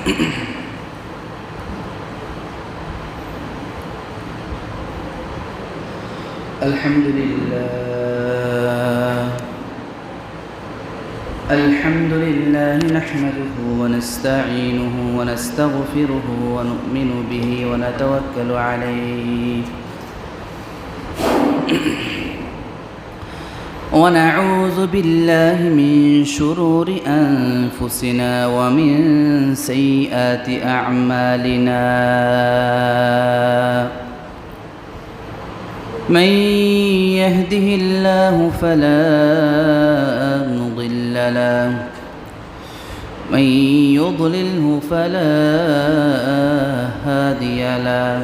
الحمد لله نحمده ونستعينه ونستغفره ونؤمن به ونتوكل عليه ونعوذ بالله من شرور أنفسنا ومن سيئات أعمالنا من يهده الله فلا مضل له من يضلله فلا هادي له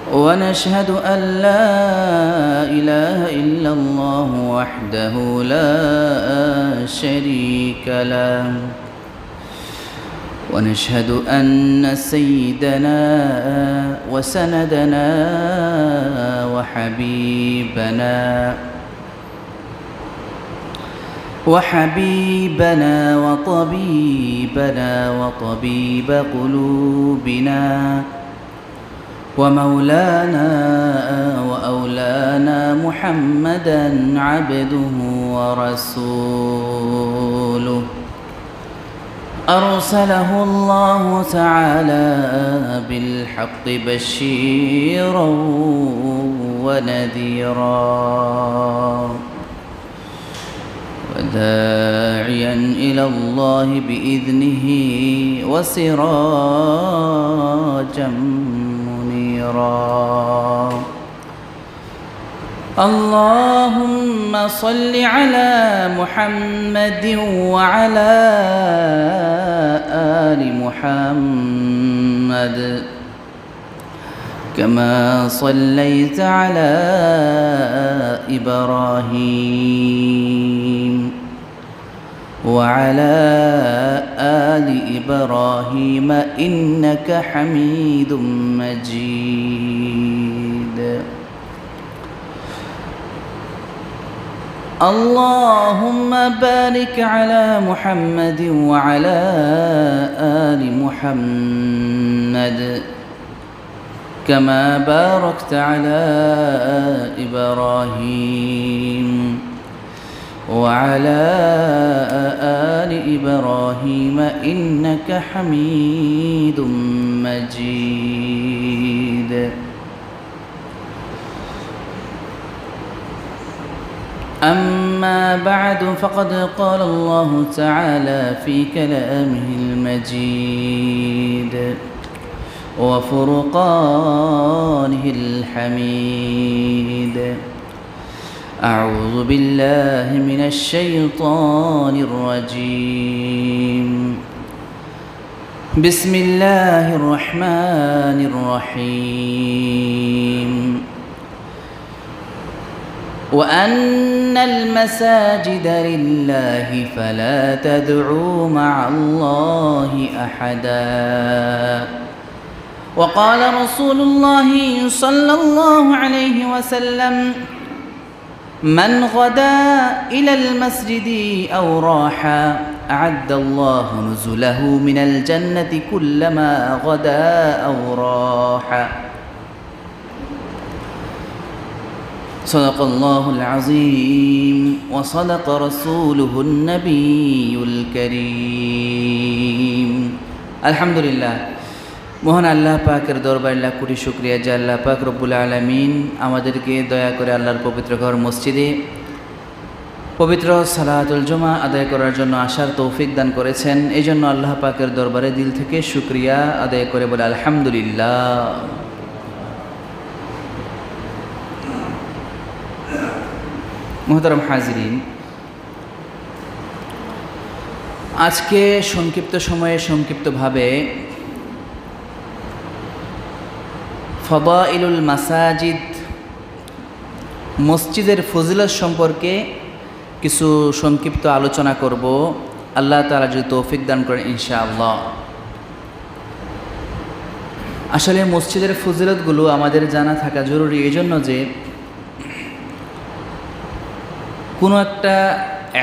ونشهد أن لا إله إلا الله وحده لا شريك له ونشهد أن سيدنا وسندنا وحبيبنا وطبيبنا وطبيب قلوبنا ومولانا وأولانا محمدا عبده ورسوله أرسله الله تعالى بالحق بشيرا ونذيرا وداعيا إلى الله بإذنه وسراجا منيرا اللهم صل على محمد وعلى آل محمد كما صليت على إبراهيم وعلى آل إبراهيم إنك حميد مجيد اللهم بارك على محمد وعلى آل محمد كما باركت على إبراهيم وعلى آل إبراهيم إنك حميد مجيد أما بعد فقد قال الله تعالى في كلامه المجيد وفرقانه الحميد أعوذ بالله من الشيطان الرجيم بسم الله الرحمن الرحيم وأن المساجد لله فلا تدعوا مع الله أحدا وقال رسول الله صلى الله عليه وسلم من غدا إلى المسجد أو راح أعد الله نزله من الجنة كلما غدا أو راح صدق الله العظيم وصدق رسوله النبي الكريم الحمد لله মহান আল্লাহ পাকের দরবারে লাখ কোটি শুকরিয়া যে আল্লাহ পাক রব্বুল আলামিন আমাদেরকে দয়া করে আল্লাহর পবিত্র ঘর মসজিদে পবিত্র সালাতুল জুমা আদায় করার জন্য আসার তৌফিক দান করেছেন। এই জন্য আল্লাহ পাকের দরবারে দিল থেকে শুকরিয়া আদায় করে বলে আলহামদুলিল্লাহ। মুহতারাম হাজিরিন, আজকে সংক্ষিপ্ত সময়ে সংক্ষিপ্তভাবে ফাদাইলুল মাসাজিদ মসজিদের ফজিলত সম্পর্কে কিছু সংক্ষিপ্ত আলোচনা করব। আল্লাহ তাআলা যদি তৌফিক দান করেন ইনশাআল্লাহ। আসলে মসজিদের ফজিলতগুলো আমাদের জানা থাকা জরুরি, এজন্য যে কোনো একটা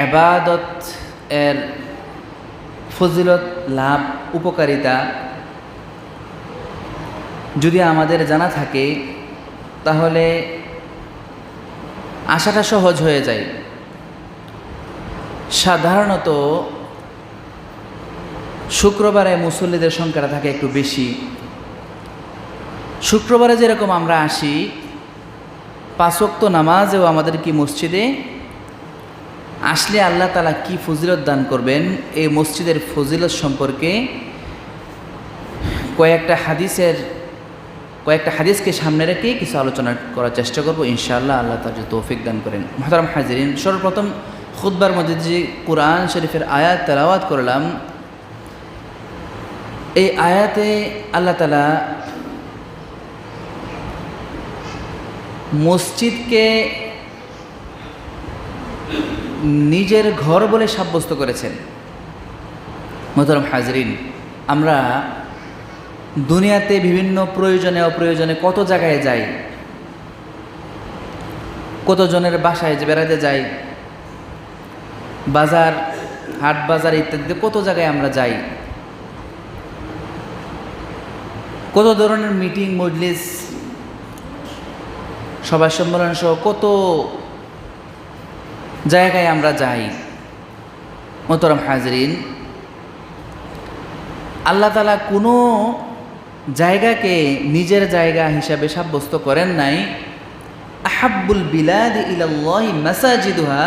ইবাদত এর ফজিলত, লাভ, উপকারিতা যদি আমাদের জানা থাকে তাহলে আসাটা সহজ হয়ে যায়। সাধারণত শুক্রবারে মুসল্লিদের সংখ্যাটা থাকে একটু বেশি। শুক্রবারে যেরকম আমরা আসি, 5 ওয়াক্ত নামাজেও আমাদের কি মসজিদে আসলে আল্লাহ তাআলা কি ফজিলত দান করবেন, এই মসজিদের ফজিলত সম্পর্কে কয়েকটা হাদিসকে সামনে রেখে কিছু আলোচনা করার চেষ্টা করব ইনশাআল্লাহ। আল্লাহ তাআলা তৌফিক দান করেন। মুহতারাম হাজিরিন, সর্বপ্রথম খুতবার মধ্যে যে কুরআন শরীফের আয়াত তেলাওয়াত করলাম, এই আয়াতে আল্লাহ তাআলা মসজিদকে নিজের ঘর বলে সাব্যস্ত করেছেন। মুহতারাম হাজিরিন, আমরা দুনিয়াতে বিভিন্ন প্রয়োজনে অপ্রয়োজনে কত জায়গায় যাই, কতজনের বাসায় বেড়াতে যাই, বাজার, হাট বাজার ইত্যাদিতে কত জায়গায় আমরা যাই, কত ধরনের মিটিং, মজলিস, সভা সম্মেলন সহ কত জায়গায় আমরা যাই। মুহতারাম হাজিরিন, আল্লাহ তাআলা কোনো জায়গাকে নিজের জায়গা হিসাবে সাব্যস্ত করেন নাই। আহাব্বুল বিলাদি ইলাল্লাহি মাসাজিদুহা,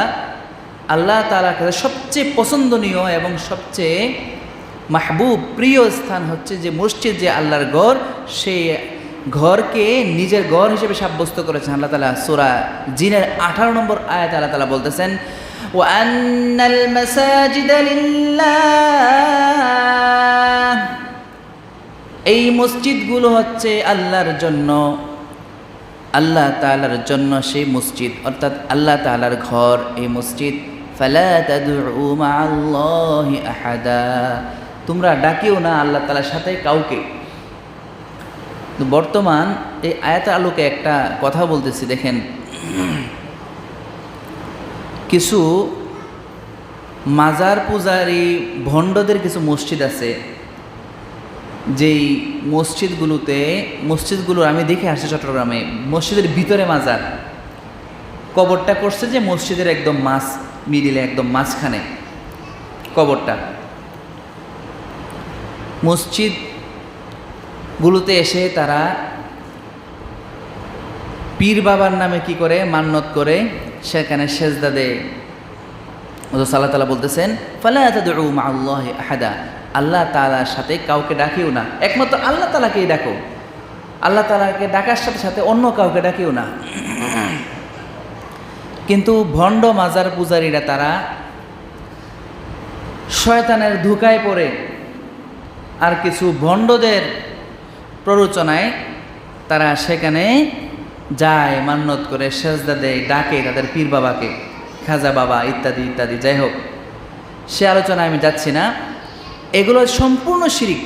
আল্লাহ তাআলার কাছে সবচেয়ে পছন্দনীয় এবং সবচেয়ে মাহবুব প্রিয় স্থান হচ্ছে যে মসজিদ, যে আল্লাহর ঘর, সেই ঘরকে নিজের ঘর হিসেবে সাব্যস্ত করেছেন আল্লাহ তাআলা। সূরা জিনের 18 নম্বর আয়াতে আল্লাহ তাআলা বলতেছেন, ওয়া আন্নাল মাসাজিদা লিল্লাহ, এই মসজিদগুলো হচ্ছে আল্লাহর জন্য, আল্লাহ তাআলার জন্য সেই মসজিদ, অর্থাৎ আল্লাহ তাআলার ঘর এই মসজিদ। ফালা তাদউ মাআল্লাহি আহাদা, তোমরা ডাকিও না আল্লাহ তাআলার সাথে কাউকে। বর্তমান এই আয়াতের আলোকে একটা কথা বলতেছি, দেখেন, কিছু মাজার পূজারী ভণ্ডদের কিছু মসজিদ আছে, যেই মসজিদগুলোর আমি দেখে আসছি চট্টগ্রামে, মসজিদের ভিতরে মাজার, কবরটা করছে যে মসজিদের একদম মিডিলে, একদম মাঝখানে কবরটা। মসজিদগুলোতে এসে তারা পীর বাবার নামে কি করে, মান্নত করে, সেখানে সেজদা দেয়। অথচ আল্লাহ তাআলা বলতেছেন, ফালা তাদউ মাআল্লাহি আহাদা, আল্লাহ তাআলার সাথে কাউকে ডাকিও না, একমাত্র আল্লাহ তাআলাকেই ডাকো। আল্লাহ তাআলাকে ডাকার সাথে সাথে অন্য কাউকে ডাকিও না। কিন্তু ভণ্ড মাজার পূজারীরা তারা শয়তানের ধোঁকায় পড়ে আর কিছু ভণ্ডদের প্ররোচনায় তারা সেখানে যায়, মান্নত করে, সেজদা দেয়, ডাকে তাদের পীর বাবাকে, খাজা বাবা ইত্যাদি ইত্যাদি। যাই হোক, সে আলোচনায় আমি যাচ্ছি না। এগুলো সম্পূর্ণ শিরিক।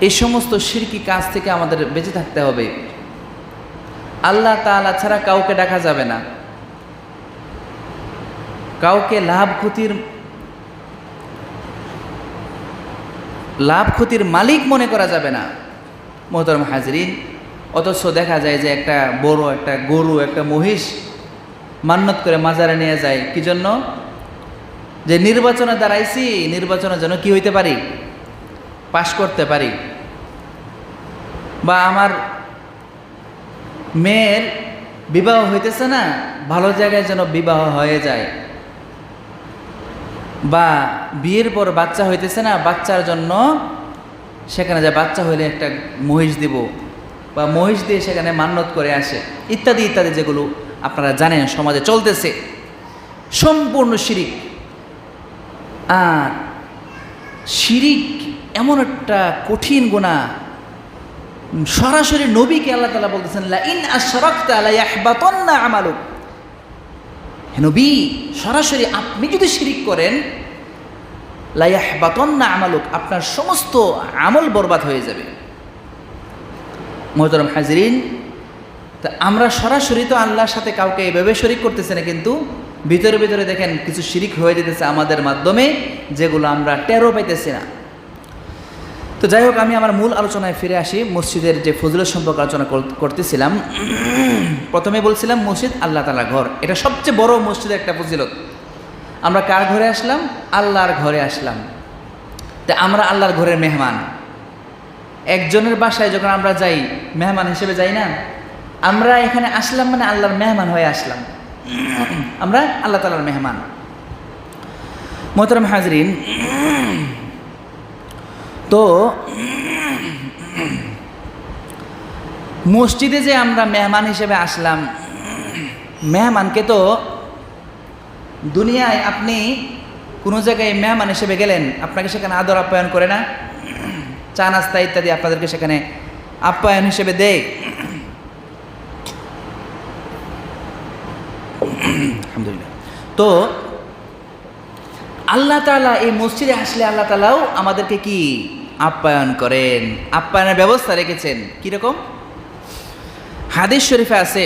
এই সমস্ত শিরকি কাজ থেকে আমাদের বেঁচে থাকতে হবে। আল্লাহ তাআলা ছাড়া কাউকে ডাকা যাবে না, কাউকে লাভ ক্ষতির মালিক মনে করা যাবে না। মুহতারাম হাজিরিন, অথচ দেখা যায় যে একটা বড় একটা গরু, একটা মহিষ মান্নত করে মাজারে নিয়ে যায়, কি জন্য? যে নির্বাচনে দাঁড়াইছি, নির্বাচনের জন্য কি হইতে পারি, পাশ করতে পারি, বা আমার মেয়ের বিবাহ হইতেছে না, ভালো জায়গায় যেন বিবাহ হয়ে যায়, বা বিয়ের পর বাচ্চা হইতেছে না, বাচ্চার জন্য সেখানে যায়, বাচ্চা হইলে একটা মহিষ দিব, বা মহিষ দিয়ে সেখানে মান্নত করে আসে, ইত্যাদি ইত্যাদি, যেগুলো আপনারা জানেন সমাজে চলতেছে, সম্পূর্ণ শিরিক। আর শিরিক এমন একটা কঠিন গুনাহ, সরাসরি নবীকে আল্লাহ তাআলা বলতেছেন, লা ইন আশরাকতা লা ইয়াহবাতান্না আমালুক, হে নবী, সরাসরি আপনি যদি শিরিক করেন, লা ইয়াহবাতান্না আমালুক, আপনার সমস্ত আমল বরবাদ হয়ে যাবে। মুহতারাম হাজিরিন, তা আমরা সরাসরি তো আল্লাহর সাথে কাউকে এভাবে শরীক করতেছি না, কিন্তু ভিতরে ভিতরে দেখেন কিছু শিরিক হয়ে যেতেছে আমাদের মাধ্যমে, যেগুলো আমরা টেরও পাইতেছি না। তো যাই হোক, আমি আমার মূল আলোচনায় ফিরে আসি। মসজিদের যে ফজিলত সম্পর্কে আলোচনা করতেছিলাম, প্রথমে বলছিলাম মসজিদ আল্লাহ তাআলার ঘর, এটা সবচেয়ে বড় মসজিদের একটা ফজিলত। আমরা কার ঘরে আসলাম? আল্লাহর ঘরে আসলাম। তা আমরা আল্লাহর ঘরের মেহমান। একজনের বাসায় যখন আমরা যাই, মেহমান হিসেবে যাই না? আমরা এখানে আসলাম মানে আল্লাহর মেহমান হয়ে আসলাম, আমরা আল্লাহ তাআলার মেহমান। মোহতারাম হাজরিন, তো মসজিদে যে আমরা মেহমান হিসেবে আসলাম, মেহমানকে তো দুনিয়ায় আপনি কোনো জায়গায় মেহমান হিসেবে গেলেন, আপনাকে সেখানে আদর আপ্যায়ন করে না? চা নাস্তা ইত্যাদি আপনাদেরকে সেখানে আপ্যায়ন হিসেবে দেয়। আলহামদুলিল্লাহ। তো আল্লাহ তাআলা এই মসজিদে আসলে আল্লাহ তাআলাও আমাদেরকে কি আপ্যায়ন করেন, আপ্যায়নের ব্যবস্থা রেখেছেন। কীরকম? হাদিস শরীফে আছে,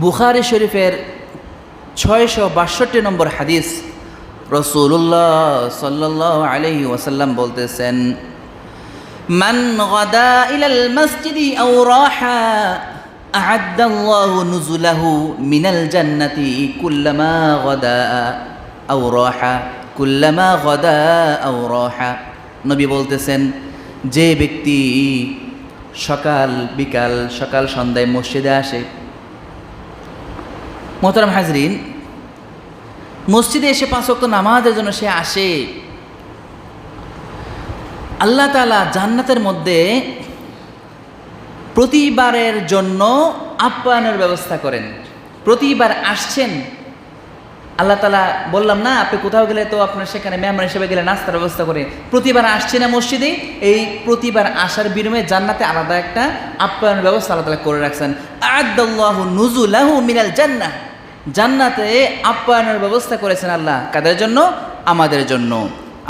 বুখারী শরীফের 662 নম্বর হাদিস, রাসূলুল্লাহ সাল্লাল্লাহু আলাইহি ওয়াসাল্লাম বলতেছেন, মান গাদা ইলাল মসজিদি আও রাহা আ'আদ্দাল্লাহু নুজুলাহু মিনাল জান্নাতি কুল্লামা গাদা আও রাহা কুল্লামা গাদা আও রাহা। নবী বলতেছেন, যে ব্যক্তি সকাল বিকাল সকাল সন্ধ্যায় মসজিদে আসে, মোহতারাম হাজরিন, মসজিদে এসে 5 ওয়াক্ত নামাজের জন্য সে আসে, আল্লাহ তাআলা জান্নাতের মধ্যে প্রতিবারের জন্য আপ্যায়নের ব্যবস্থা করেন। প্রতিবার আসছেন, আল্লাহ তাআলা বললাম না, আপনি কোথাও গেলে তো আপনার সেখানে মেহমান হিসেবে গেলে নাস্তার ব্যবস্থা করে। প্রতিবার আসছে না মসজিদে, এই প্রতিবার আসার বিনিময়ে জান্নাতে আলাদা একটা আপ্যায়নের ব্যবস্থা আল্লাহ তাআলা করে রাখছেন। আ'আদ্দাল্লাহু নুজুলাহু মিনাল জান্নাহ, জান্নাতে আপ্যায়নের ব্যবস্থা করেছেন আল্লাহ। কাদের জন্য? আমাদের জন্য।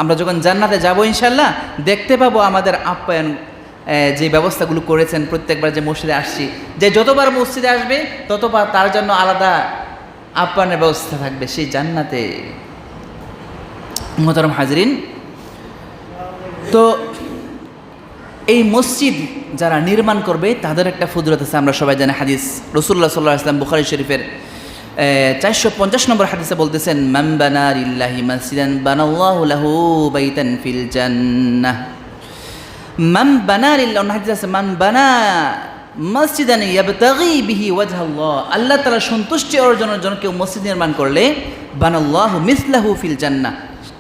আমরা যখন জান্নাতে যাব ইনশাআল্লাহ, দেখতে পাবো আমাদের আপ্যায়ন যে ব্যবস্থাগুলো করেছেন। প্রত্যেকবার যে মসজিদে আসছি, যে যতবার মসজিদে আসবে ততবার তার জন্য আলাদা আপ্যায়নের ব্যবস্থা থাকবে সেই জান্নাতে। মোহতারাম হাজরিন, তো এই মসজিদ যারা নির্মাণ করবে তাদের একটা ফজিলত আছে, আমরা সবাই জানি। হাদিস রাসূলুল্লাহ সাল্লাল্লাহু আলাইহি ওয়াসাল্লাম বুখারী শরীফের 450 নম্বর হাদিসে বলতেছেন, মান বানা লিল্লাহি মসজিদান বানাল্লাহু লাহু বাইতান ফিল জান্নাহ। মান বানা লিল্লাহ, অন্য হাদিস আছে, মান বানা মসজিদান ইয়াবতাগি বিহি ওয়াজহাল্লাহ, আল্লাহ তাআলা সন্তুষ্টি অর্জনের জন্য কেউ মসজিদ নির্মাণ করলে বানাল্লাহু মিসলাহু ফিল জান্নাহ,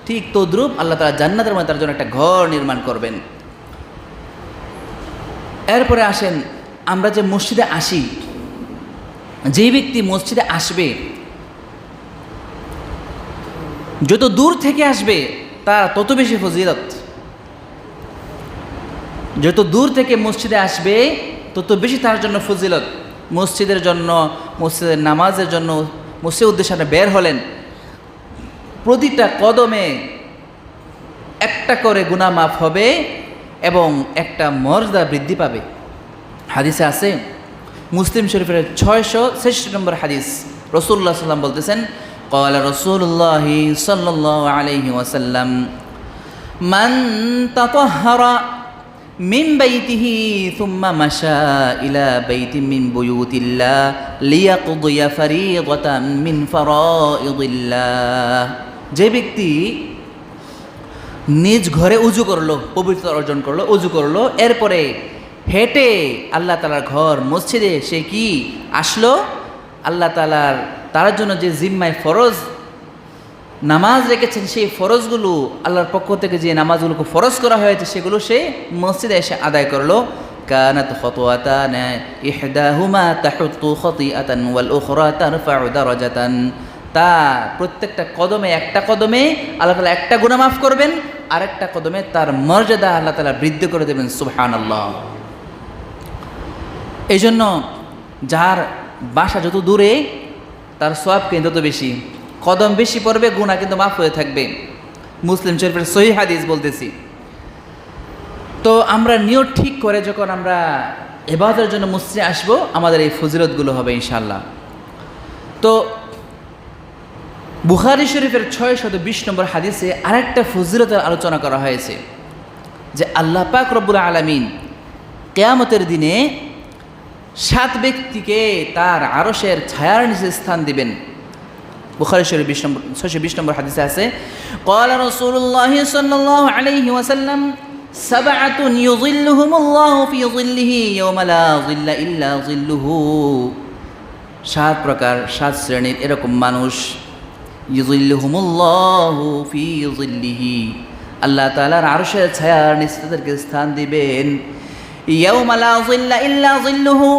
ঠিক তদ্রূপ আল্লাহ তাআলা জান্নাতের মধ্যে তার জন্য একটা ঘর নির্মাণ করবেন। এরপরে আসেন, আমরা যে মসজিদে আসি, যেই ব্যক্তি মসজিদে আসবে, যত দূর থেকে আসবে তার তত বেশি ফজিলত। যত দূর থেকে মসজিদে আসবে তত বেশি তার জন্য ফজিলত। মসজিদের জন্য, মসজিদের নামাজের জন্য মসজিদের উদ্দেশ্যে বের হলেন, প্রতিটা কদমে একটা করে গুনাহ মাফ হবে এবং একটা মর্যাদা বৃদ্ধি পাবে। হাদিসে আছে, মুসলিম শরীফের 666 নম্বর হাদিস, রাসূলুল্লাহ সাল্লাল্লাহু আলাইহি ওয়াসাল্লাম বলতেছেন, ক্বালা রাসূলুল্লাহি সাল্লাল্লাহু আলাইহি ওয়াসাল্লাম, মান তাতাহহারা মিন বাইতিহি সুম্মা মাশা ইলা বাইতিন মিন বুয়ুতিল্লাহ লিয়াকদিয়া ফারিদাতান মিন ফারাইদিল্লাহ। যে ব্যক্তি নিজ ঘরে উযু করলো, পবিত্রতা অর্জন করলো, উযু করলো, এরপরে হেঁটে আল্লাহ তাআলার ঘর মসজিদে সে কি আসলো, আল্লাহ তাআলার তার জন্য যে জিম্মায় ফরজ নামাজ রেখেছেন, সেই ফরজগুলো আল্লাহর পক্ষ থেকে যে নামাজগুলোকে ফরজ করা হয়েছে সেগুলো সে মসজিদে এসে আদায় করলো। কানাত খাতওয়াতান ইহদাহুমা তাহুত্তু খাতিআতান ওয়াল উখরা তারফাউ দারাজাতান, তা প্রত্যেকটা কদমে, একটা কদমে আল্লাহ তাআলা একটা গুনাহ মাফ করবেন, আরেকটা কদমে তার মর্যাদা আল্লাহ তাআলা বৃদ্ধি করে দেবেন। সুবহানাল্লাহ। এই জন্য যার বাসা যত দূরে তার সওয়াব কিন্তু তত বেশি, কদম বেশি পড়বে, গুনাহ কিন্তু মাফ হয়ে থাকবে। মুসলিম শরীফের সহিহ হাদিস বলতেছি। তো আমরা নিয়ত ঠিক করে যখন আমরা ইবাদতের জন্য মসজিদে আসবো, আমাদের এই ফজিলতগুলো হবে ইনশাআল্লাহ। তো বুখারী শরীফের 620 নম্বর হাদিসে আরেকটা ফজিলতের আলোচনা করা হয়েছে যে আল্লাহ পাক রব্বুল আলামিন কিয়ামতের দিনে 7 ব্যক্তিকে তার আরশের ছায়ার নিচে স্থান দিবেন। বুখারী শরীফ 620 নম্বর হাদিসে আছে, ক্বালা রাসূলুল্লাহ সাল্লাল্লাহু আলাইহি ওয়াসাল্লাম সাবআতুন ইউযিল্লুহুমুল্লাহু ফি যিল্লিহি ইয়াওমা লা যিল্লা ইল্লা যিল্লুহু। 7 প্রকার 7 শ্রেণীর এরকম মানুষ, ইউযিল্লুহুমুল্লাহু ফি যিল্লিহি, আল্লাহ তাআলার আরশের ছায়ার নিচে তাদেরকে স্থান দিবেন। ইয়াওমা লা যিল্লা ইল্লা যিল্লুহু,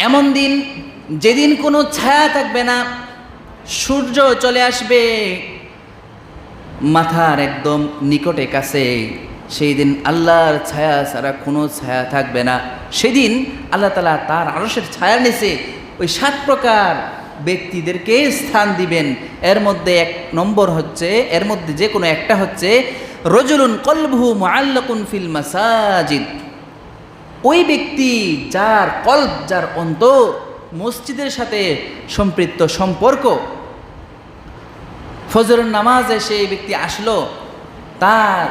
এমন দিন যেদিন কোনো ছায়া থাকবে না, সূর্য চলে আসবে মাথার একদম নিকটে কাছে, সেই দিন আল্লাহর ছায়া ছাড়া কোনো ছায়া থাকবে না। সেদিন আল্লাহ তাআলা তার আরশের ছায়ার নিচে ওই 7 প্রকার ব্যক্তিদেরকে স্থান দিবেন। এর মধ্যে 1 নম্বর হচ্ছে, এর মধ্যে যে কোনো একটা হচ্ছে রজুলুন কলবুহু মুআল্লাকুন ফিল মাসাজিদ, ওই ব্যক্তি যার কলব, যার অন্তর মসজিদের সাথে সম্পৃক্ত, সম্পর্ক। ফজরের নামাজে সেই ব্যক্তি আসলো, তার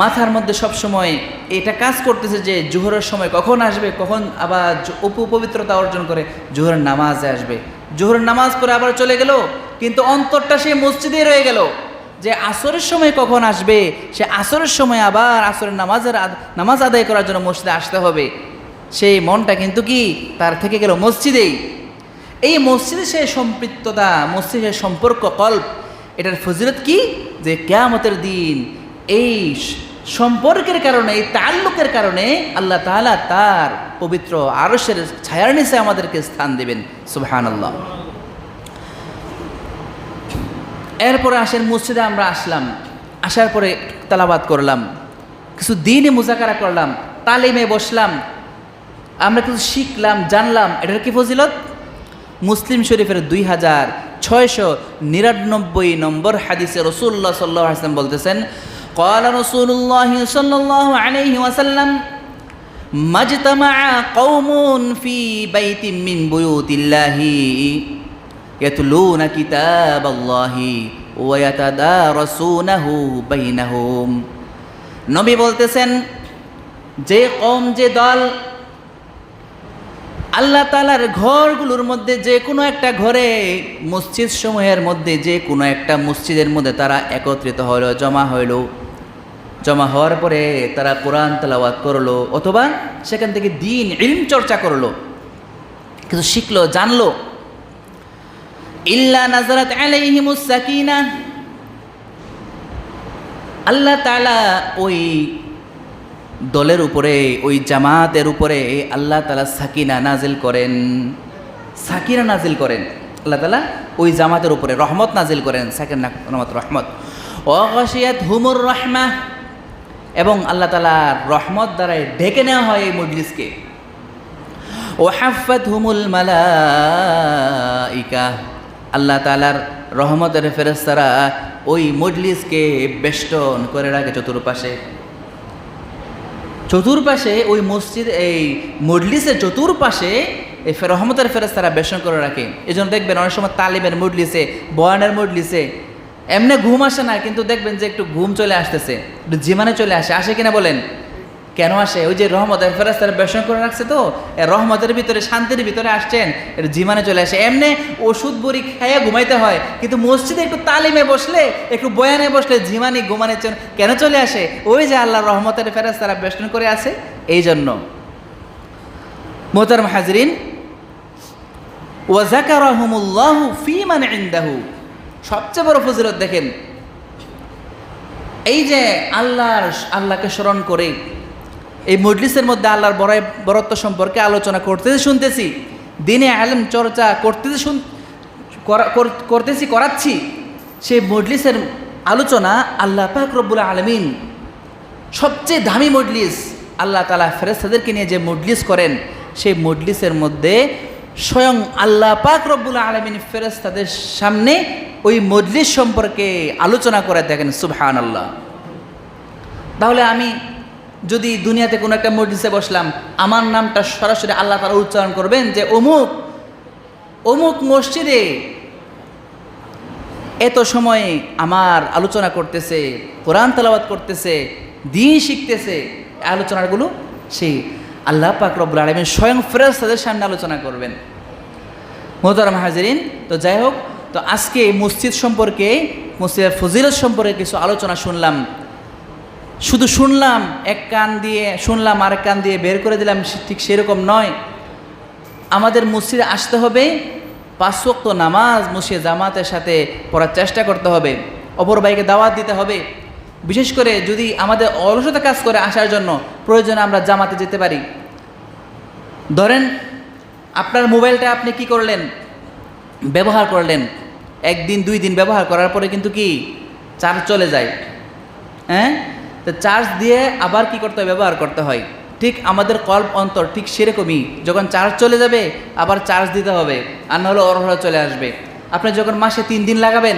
মাথার মধ্যে সবসময় এটা কাজ করতেছে যে জোহরের সময় কখন আসবে, কখন আবার উপপবিত্রতা অর্জন করে জোহরের নামাজে আসবে। জোহরের নামাজ পড়ে আবার চলে গেল, কিন্তু অন্তরটা সে মসজিদে রয়ে গেল যে আসরের সময় কখন আসবে, সে আসরের সময় আবার আসরের নামাজ আদায় করার জন্য মসজিদে আসতে হবে। সেই মনটা কিন্তু কি তার থেকে গেল মসজিদেই। এই মসজিদে সে সম্পৃক্ততা, মসজিদের সম্পর্ক, কল্প, এটার ফজিলত কি যে কিয়ামতের দিন এই সম্পর্কের কারণে, এই তাআল্লুকের কারণে আল্লাহ তাআলা তার পবিত্র আরশের ছায়ার নিচে আমাদেরকে স্থান দেবেন। সুবহানাল্লাহ। এরপরে আসেন মসজিদে আমরা আসলাম, আসার পরে তেলাওয়াত করলাম, কিছু দ্বীনি মুযাকারা করলাম, তালিমে বসলাম, আমরা কিছু শিখলাম, জানলাম। এটার কি ফজিলত? মুসলিম শরীফের 2699 নম্বর হাদিসে রাসূলুল্লাহ সাল্লাল্লাহু আলাইহি ওয়াসাল্লাম বলতেছেন, ক্বালা রাসূলুল্লাহ সাল্লাল্লাহু আলাইহি ওয়াসাল্লাম মাজতামাআ কওমুন ফি বাইতিন মিন বুয়ুতিল্লাহি ইয়াতলুনা কিতাবাল্লাহি ওয়া ইয়াতাদারাসুনাহু বাইনাহুম। নবী বলতেছেন, যে কওম, যে দল আল্লাহ তাআলার ঘরগুলোর মধ্যে যে কোনো একটা ঘরে, মসজিদ সমূহের মধ্যে যে কোনো একটা মসজিদের মধ্যে তারা একত্রিত হলো, জমা হওয়ার পরে তারা কোরআন তেলাওয়াত করলো, অথবা সেখান থেকে দ্বীন ইলম চর্চা করলো, কিছু শিখলো, জানলো। ইল্লা নাযারাত আলাইহিমুস সাকিনাহ, আল্লাহ তাআলা ওই দলের উপরে, ওই জামাতের উপরে আল্লাহ তাআলা সাকিনা নাজিল করেন, সাকিনা নাজিল করেন। আল্লাহ তাআলা ওই জামাতের উপরে রহমত নাজিল করেন, সাকিনা রহমত, রহমত। ওয়া গাশিয়াতহুমুর রাহমাহ, এবং আল্লাহ তাআলা রহমত দ্বারাই ঢেকে নেওয়া হয় এই মজলিসকে। ওয়া হাফাতহুমুল মালাইকা, আল্লাহ তাআলার রহমতের ফেরেশতারা ওই মজলিসকে বেষ্টন করে রাখে চতুর্পাশে। ওই মসজিদ, এই মজলিসের চতুর্পাশে এই রহমতের ফেরেশতারা বেষ্টন করে রাখে। এই জন্য দেখবেন অনেক সময় তালিমের মজলিসে, বয়ানের মজলিসে এমনি ঘুম আসে না, কিন্তু দেখবেন যে একটু ঘুম চলে আসতেছে, একটু জিমানে চলে আসে কিনা বলেন? কেন আসে? ওই যে রহমতের ফেরেশতারা বেষ্টন করে রাখছে, তো রহমতের ভিতরে, শান্তির ভিতরে আসছেন, একটু জিমানে চলে আসে। এমনি ওষুধ বড়ি খাইয়া ঘুমাইতে হয়, কিন্তু মসজিদে একটু তালিমে বসলে, একটু বয়ানে বসলে জিমানি ঘুমানে কেন চলে আসে? ওই যে আল্লাহর রহমতের ফেরেশতারা বেষ্টন করে আছে, এই জন্য। মুহতারাম হাজরিন, ওয়া যাকারাহুমুল্লাহু ফী মান ইনদাহু, সবচেয়ে বড় ফজিলত দেখেন, এই যে আল্লাহকে স্মরণ করে এই মজলিসের মধ্যে আল্লাহর বরত্ব সম্পর্কে আলোচনা করতেছি, শুনতেছি, দিনে আলেম চর্চা করতেছি, করাচ্ছি, সেই মজলিসের আলোচনা আল্লাহ পাক রব্বুল আলামিন, সবচেয়ে দামি মজলিস, আল্লাহ তাআলা ফেরেশতাদেরকে নিয়ে যে মজলিস করেন, সেই মজলিসের মধ্যে স্বয়ং আল্লাহ পাক রব্বুল আলামিন ফেরেশতাদের সামনে ওই মজলিস সম্পর্কে আলোচনা করে দেখেন। সুবহানাল্লাহ। তাহলে আমি যদি দুনিয়াতে কোনো একটা মজলিসে বসলাম, আমার নামটা সরাসরি আল্লাহ তাআলা উচ্চারণ করবেন যে অমুক অমুক মসজিদে এত সময় আমার আলোচনা করতেছে, কোরআন তেলাওয়াত করতেছে, দিন শিখতেছে, আলোচনাগুলো সেই আল্লাহ পাক রব্বুল আলামিন স্বয়ং ফেরেশতাদের সামনে আলোচনা করবেন। মুহতারাম হাজিরিন, তো যাই হোক, তো আজকে মসজিদ সম্পর্কে, মসজিদের ফজিলত সম্পর্কে কিছু আলোচনা শুনলাম। শুধু শুনলাম, এক কান দিয়ে শুনলাম আরেক কান দিয়ে বের করে দিলাম, ঠিক সেরকম নয়। আমাদের মসজিদে আসতে হবে, 5 ওয়াক্ত নামাজ মসজিদে জামাতের সাথে পড়ার চেষ্টা করতে হবে, অপর ভাইকে দাওয়াত দিতে হবে। বিশেষ করে যদি আমাদের অলসতা কাজ করে আসার জন্য প্রয়োজনে আমরা জামাতে যেতে পারি। ধরেন আপনার মোবাইলটা আপনি কি করলেন, ব্যবহার করলেন, 1 দিন 2 দিন ব্যবহার করার পরে কিন্তু কি চার্জ চলে যায়, হ্যাঁ? তো চার্জ দিয়ে আবার কি করতে হয়, ব্যবহার করতে হয়। ঠিক আমাদের কল্প অন্তর ঠিক সেরকমই, যখন চার্জ চলে যাবে আবার চার্জ দিতে হবে, আর নাহলে অরহরা চলে আসবে। আপনি যখন মাসে 3 দিন লাগাবেন,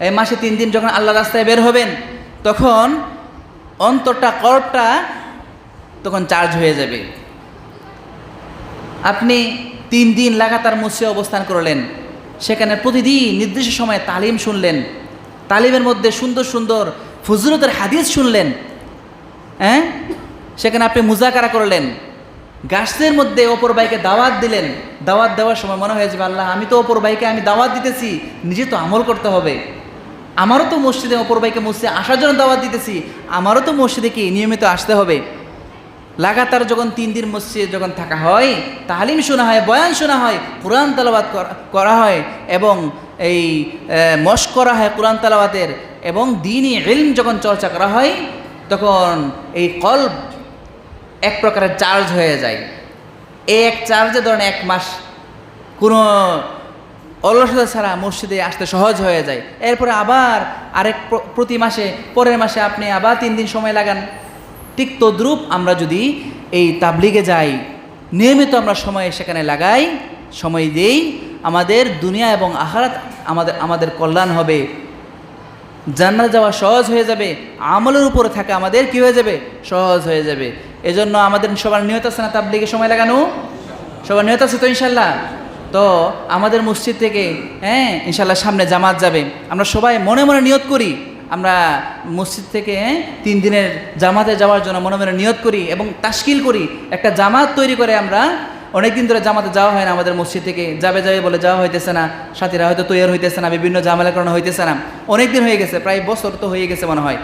এই মাসে 3 দিন যখন আল্লাহ রাস্তায় বের হবেন, তখন অন্তরটা, কল্পটা তখন চার্জ হয়ে যাবে। আপনি 3 দিন লাগাতার মসজিদে অবস্থান করলেন, সেখানে প্রতিদিন নির্দিষ্ট সময়ে তালিম শুনলেন, তালিমের মধ্যে সুন্দর সুন্দর ফজিলতের হাদিস শুনলেন, হ্যাঁ? সেখানে আপনি মুজাকারা করলেন, গাছের মধ্যে অপর ভাইকে দাওয়াত দিলেন। দাওয়াত দেওয়ার সময় মনে হয়ে যাবে, আল্লাহ আমি তো অপর ভাইকে আমি দাওয়াত দিতেছি, নিজে তো আমল করতে হবে। আমারও তো মসজিদে অপর ভাইকে মসজিদে আসার জন্য দাওয়াত দিতেছি, আমারও তো মসজিদে কি নিয়মিত আসতে হবে। লাগাতার যখন 3 দিন মসজিদে যখন থাকা হয়, তালিম শোনা হয়, বয়ান শোনা হয়, কোরআন তেলাওয়াত করা হয়, এবং এই মশক করা হয় কোরআন তেলাওয়াতের, এবং দ্বীনি ইলম যখন চর্চা করা হয়, তখন এই কলব এক প্রকারের চার্জ হয়ে যায়। এই এক চার্জে ধরেন 1 মাস কোনো অলসতা ছাড়া মসজিদে আসতে সহজ হয়ে যায়। এরপরে আবার প্রতি মাসে, পরের মাসে আপনি আবার 3 দিন সময় লাগান। ঠিক তদ্রূপ আমরা যদি এই তাবলিগে যাই, নিয়মিত আমরা সময় সেখানে লাগাই, সময় দেই, আমাদের দুনিয়া এবং আখিরাত আমাদের কল্যাণ হবে, জান্নাত যাওয়া সহজ হয়ে যাবে, আমলের উপরে থাকা আমাদের কি হয়ে যাবে, সহজ হয়ে যাবে। এজন্য আমাদের সবার নিয়ত আছে না তাবলিগে সময় লাগানো? সবার নিয়ত আছে তো ইনশাল্লাহ? তো আমাদের মসজিদ থেকে ইনশাল্লাহ সামনে জামাত যাবে, আমরা সবাই মনে মনে নিয়ত করি, আমরা মসজিদ থেকে 3 দিনের জামাতে যাওয়ার জন্য মনে মনে নিয়ত করি এবং তাশকিল করি, একটা জামাত তৈরি করে। আমরা অনেক দিন ধরে জামাতে যাওয়া হয় না, আমাদের মসজিদ থেকে যাবে বলে যাওয়া হইতেছে না, সাথীরা হয়তো তৈরি হইতেছে না, বিভিন্ন ঝামেলার কারণে হইতেছে না, অনেক দিন হয়ে গেছে, প্রায় বছর তো হয়ে গেছে মনে হয়।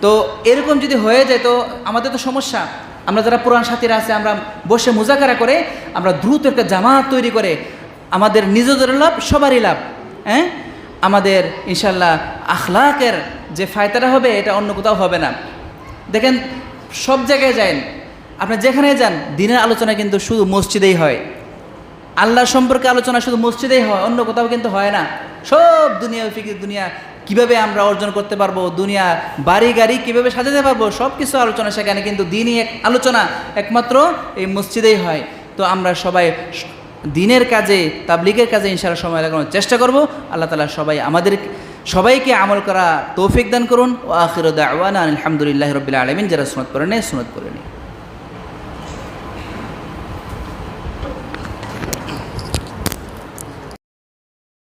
তো এরকম যদি হয়ে যায় তো আমাদের তো সমস্যা। আমরা যারা পুরান সাথীরা আছে, আমরা বসে মুজাকারা করে আমরা দ্রুত একটা জামাত তৈরি করে আমাদের নিজেদের লাভ, সবারই লাভ, আমাদের ইনশাল্লাহ আখলাকের যে ফায়দাটা হবে এটা অন্য কোথাও হবে না। দেখেন সব জায়গায় যান, আপনি যেখানে যান, দিনের আলোচনা কিন্তু শুধু মসজিদেই হয়, আল্লাহ সম্পর্কে আলোচনা শুধু মসজিদেই হয়, অন্য কোথাও কিন্তু হয় না। সব দুনিয়া ফিকির, দুনিয়া কিভাবে আমরা অর্জন করতে পারবো, দুনিয়া বাড়ি গাড়ি কিভাবে সাজাতে পারবো, সব কিছু আলোচনা সেখানে, কিন্তু দিনই আলোচনা একমাত্র এই মসজিদেই হয়। তো আমরা সবাই দিনের কাজে, তাবলিগের কাজে ইনশাআল্লাহ সময় লাগানোর চেষ্টা করব। আল্লাহ তাআলা আমাদের সবাইকে আমল করা তৌফিক দান করুন। ওয়া আখিরু দাওয়ানা আলহামদুলিল্লাহি রাব্বিল আলামিন। যারা সুন্নাত পড়েন সুন্নাত পড়েন।